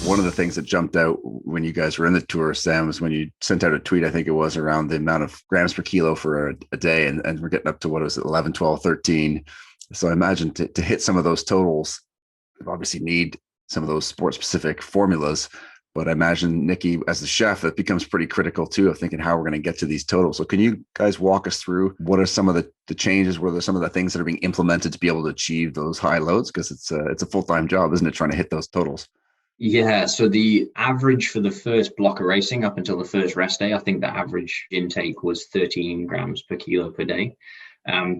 One of the things that jumped out when you guys were in the tour, Sam, was when you sent out a tweet, I think it was around the amount of grams per kilo for a day. And we're getting up to, what was it, 11, 12, 13. So I imagine to hit some of those totals, you obviously need some of those sport specific formulas. But I imagine, Nicki, as the chef, that becomes pretty critical too, of thinking how we're going to get to these totals. So can you guys walk us through what are some of the changes? What are some of the things that are being implemented to be able to achieve those high loads? Because it's a full-time job, isn't it, trying to hit those totals? Yeah, so the average for the first block of racing up until the first rest day, I think the average intake was 13 grams per kilo per day.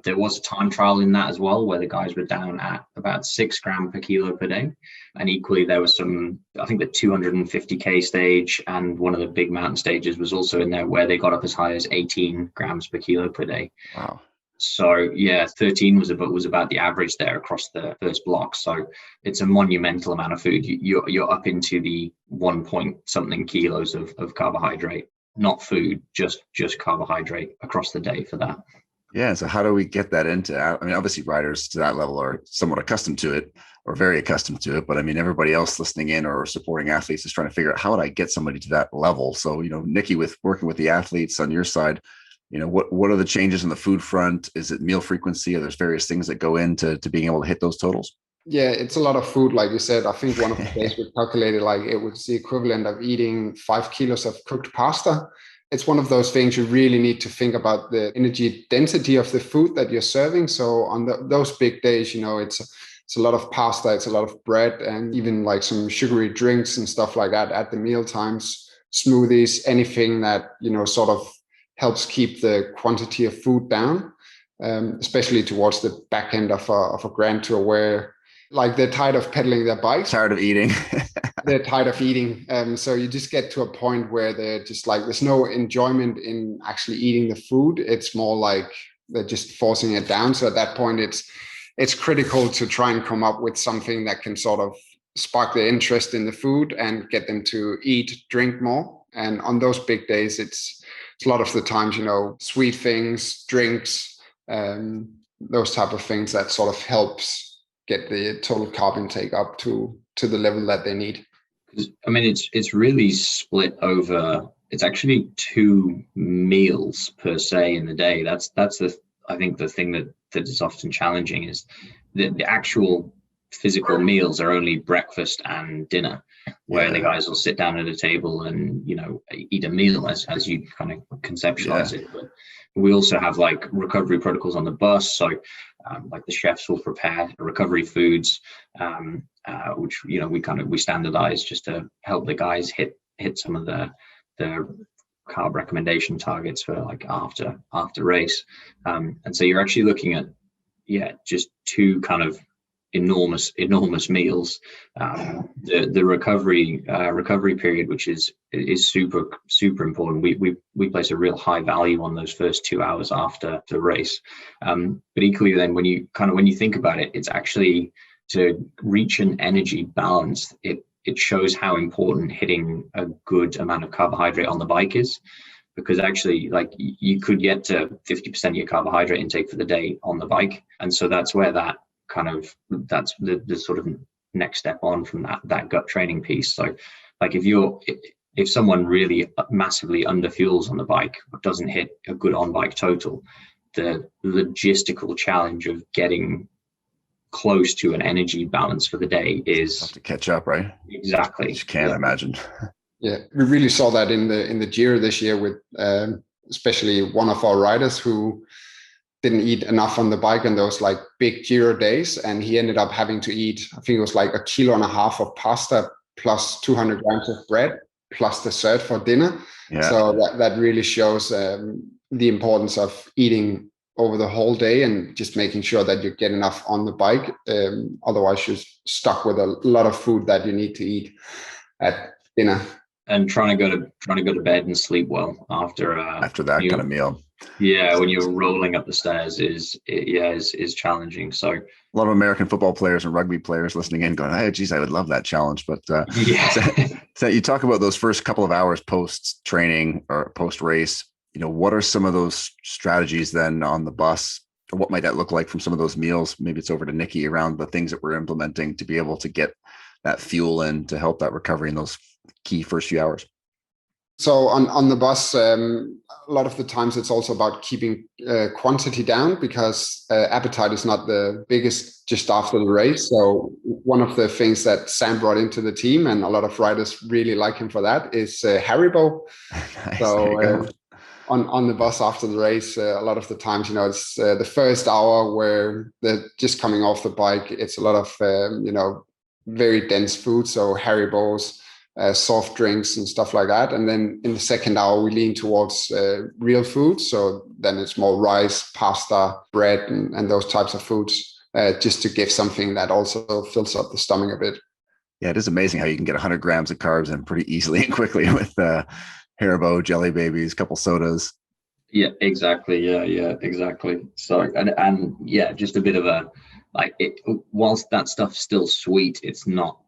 There was a time trial in that as well, where the guys were down at about 6 grams per kilo per day. And equally, there was some, I think the 250K stage and one of the big mountain stages was also in there where they got up as high as 18 grams per kilo per day. Wow. So yeah, 13 was about the average there across the first block. So it's a monumental amount of food. You're up into the 1 point something kilos of carbohydrate, not food, just carbohydrate across the day for that. Yeah. So how do we get that into, I mean, obviously riders to that level are somewhat accustomed to it or very accustomed to it, but I mean, everybody else listening in or supporting athletes is trying to figure out how would I get somebody to that level? So, Nicki, with working with the athletes on your side, what are the changes in the food front? Is it meal frequency? Or there's various things that go into being able to hit those totals? Yeah, it's a lot of food, like you said. I think one of the days we calculated, like it was the equivalent of eating 5 kilos of cooked pasta. It's one of those things you really need to think about the energy density of the food that you're serving. So on those big days, it's a lot of pasta, it's a lot of bread, and even like some sugary drinks and stuff like that at the meal times, smoothies, anything that, sort of helps keep the quantity of food down, especially towards the back end of a grand tour where like they're tired of pedaling their bikes. Tired of eating. They're tired of eating. So you just get to a point where they're just like, there's no enjoyment in actually eating the food. It's more like they're just forcing it down. So at that point, it's critical to try and come up with something that can sort of spark their interest in the food and get them to eat, drink more. And on those big days, it's a lot of the times, sweet things, drinks, those type of things that sort of helps get the total carb intake up to the level that they need. I mean, it's really split over. It's actually 2 meals per se in the day. That's I think the thing that is often challenging is the actual physical meals are only breakfast and dinner, where the guys will sit down at a table and eat a meal as you kind of conceptualize it. But we also have like recovery protocols on the bus, so like the chefs will prepare recovery foods, which we standardize just to help the guys hit some of the carb recommendation targets for like after race, and so you're actually looking at just 2 kind of enormous meals. The recovery period, which is super important. We place a real high value on those first 2 hours after the race. But equally, then when you think about it, it's actually to reach an energy balance. It shows how important hitting a good amount of carbohydrate on the bike is, because actually, like, you could get to 50% of your carbohydrate intake for the day on the bike, and so that's where that's the sort of next step on from that gut training piece. So like if someone really massively underfuels on the bike or doesn't hit a good on bike total, the logistical challenge of getting close to an energy balance for the day is have to catch up, right? Exactly. You just can't imagine. Yeah, we really saw that in the Giro this year with especially one of our riders who didn't eat enough on the bike on those like big Giro days, and he ended up having to eat, I think it was like 1.5 kilos of pasta plus 200 grams of bread plus dessert for dinner. Yeah. So that really shows the importance of eating over the whole day and just making sure that you get enough on the bike. Otherwise, you're stuck with a lot of food that you need to eat at dinner. And trying to go to bed and sleep well after that kind of meal. Yeah, when you're rolling up the stairs is challenging. So a lot of American football players and rugby players listening in going, "Hey, geez, I would love that challenge." But so you talk about those first couple of hours post training or post race. What are some of those strategies then on the bus? Or what might that look like from some of those meals? Maybe it's over to Nicki around the things that we're implementing to be able to get that fuel in to help that recovery in those key first few hours? So on the bus, a lot of the times it's also about keeping quantity down, because appetite is not the biggest just after the race. So one of the things that Sam brought into the team, and a lot of riders really like him for that, is Haribo. Nice, So on the bus after the race, a lot of the times, it's the first hour where they're just coming off the bike. It's a lot of very dense food, so Haribos, soft drinks and stuff like that. And then in the second hour, we lean towards real food. So then it's more rice, pasta, bread, and those types of foods, just to give something that also fills up the stomach a bit. Yeah, it is amazing how you can get 100 grams of carbs in pretty easily and quickly with Haribo, Jelly Babies, a couple sodas. Yeah, exactly. Yeah, exactly. So, and yeah, just a bit of a, whilst that stuff's still sweet, it's not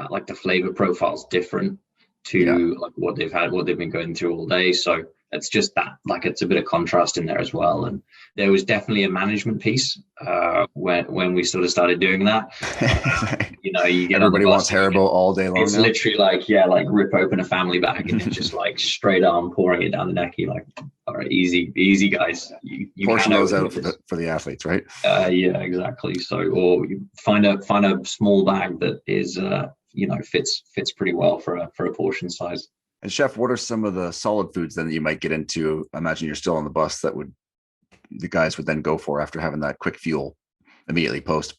like the flavor profile's different to like what they've been going through all day. So it's just that, like, it's a bit of contrast in there as well. And there was definitely a management piece when we sort of started doing that. You get everybody wants Haribo all day long. It's now literally like rip open a yeah, bag and it's just like straight arm pouring it down the neck. You're like, all right, easy guys. You portion those out for the athletes, right? Yeah, exactly. So, or you find a small bag that is fits pretty well for a portion size. And Chef, what are some of the solid foods then that you might get into? I imagine you're still on the bus that the guys would then go for after having that quick fuel immediately post.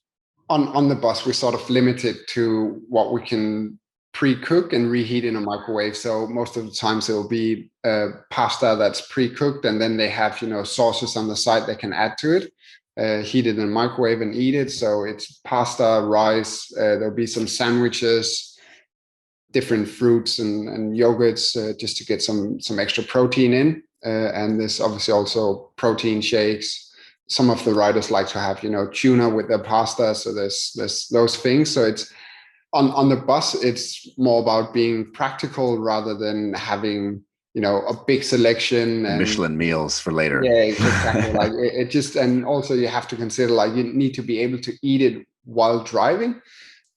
On the bus, we're sort of limited to what we can pre-cook and reheat in a microwave. So most of the times it will be pasta that's pre-cooked, and then they have sauces on the side they can add to it, heat it in a microwave and eat it. So it's pasta, rice. There'll be some sandwiches, different fruits and yogurts, just to get some extra protein in. And there's obviously also protein shakes. Some of the riders like to have tuna with their pasta. So there's those things. So it's on the bus, it's more about being practical rather than having a big selection and Michelin meals for later. Yeah, exactly. Like it just, and also you have to consider, like, you need to be able to eat it while driving.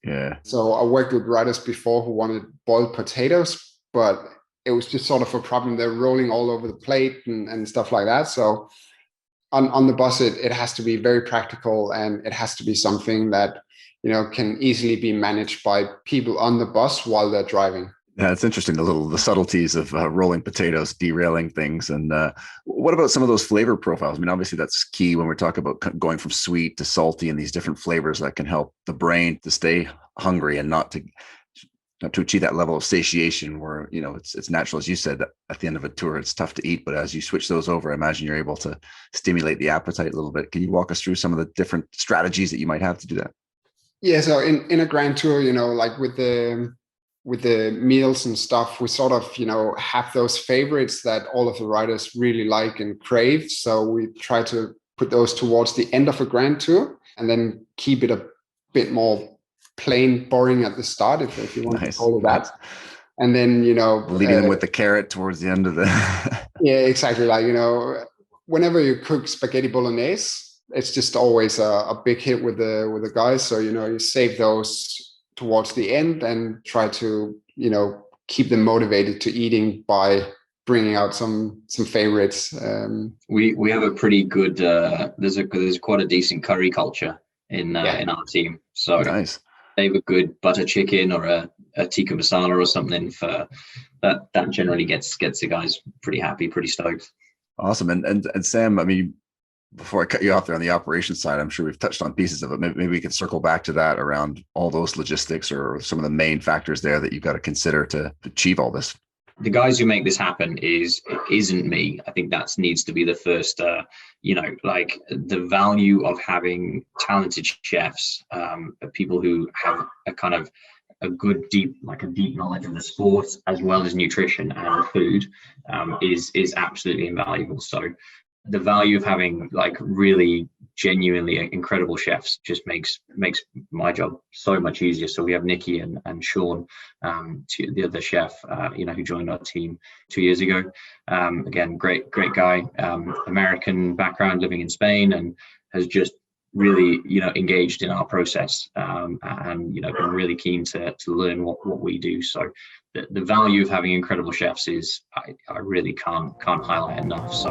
Yeah. So I worked with riders before who wanted boiled potatoes, but it was just sort of a problem. They're rolling all over the plate and stuff like that. So on the bus, it has to be very practical, and it has to be something that can easily be managed by people on the bus while they're driving. Yeah, it's interesting, the subtleties of rolling potatoes, derailing things. And what about some of those flavor profiles? I mean, obviously that's key when we're talking about going from sweet to salty and these different flavors that can help the brain to stay hungry and not to achieve that level of satiation where, it's natural, as you said, that at the end of a tour, it's tough to eat. But as you switch those over, I imagine you're able to stimulate the appetite a little bit. Can you walk us through some of the different strategies that you might have to do that? Yeah, so in a grand tour, like with the meals and stuff, we sort of, have those favorites that all of the riders really like and crave. So we try to put those towards the end of a grand tour, and then keep it a bit more plain, boring at the start, if you want to call it that. And then, leading them with the carrot towards the end of the Yeah, exactly. Like, whenever you cook spaghetti bolognese, it's just always a big hit with the guys. So, you save those towards the end and try to, keep them motivated to eating by bringing out some favorites. We have a pretty good, there's quite a decent curry culture in our team. So nice. They have a good butter chicken or a tikka masala or something for that generally gets the guys pretty happy, pretty stoked. Awesome. And Sam, I mean, before I cut you off there on the operations side, I'm sure we've touched on pieces of it. Maybe we can circle back to that around all those logistics or some of the main factors there that you've got to consider to achieve all this. The guys who make this happen isn't me. I think that needs to be the first, like the value of having talented chefs, people who have a kind of a deep knowledge of the sport as well as nutrition and food, is absolutely invaluable. So the value of having like really genuinely incredible chefs just makes my job so much easier. So we have Nicki and Sean, the other chef, who joined our team 2 years ago. Again, great guy, American background, living in Spain, and has just really, engaged in our process, and been really keen to learn what we do. So the value of having incredible chefs is I really can't highlight enough. So